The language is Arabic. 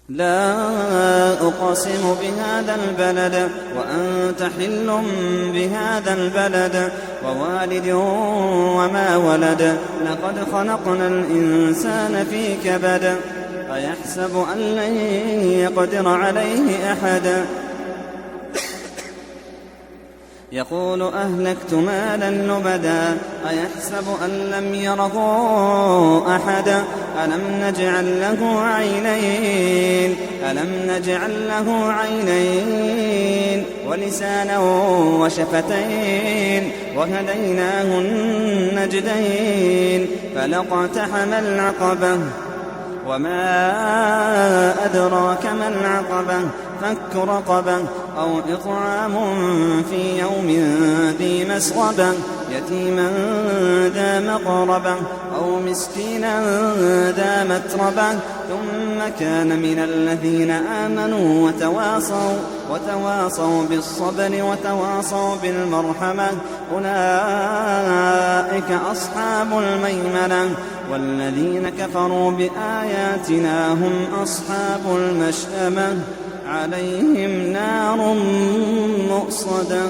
لا أقسم بهذا البلد وأنت حل بهذا البلد ووالد وما ولد لقد خلقنا الإنسان في كبد أيحسب أن لن يقدر عليه أحد يقول أهلكت مالا لبدا أيحسب أن لم يره أحد ألم نجعل له عينين ولسانا وشفتين وهديناه النجدين فلاقتحم العقبة وما أدراك ما العقبة فك رقبة أو إطعام في يوم ذي مسغبة يتيما ذا مقربة أو مسكينا ذا متربة ثم كان من الذين آمنوا وتواصوا بالصبر وتواصوا بالمرحمة أولئك أصحاب الميمنة والذين كفروا بآياتنا هم أصحاب المشأمة عليهم نار مؤصدة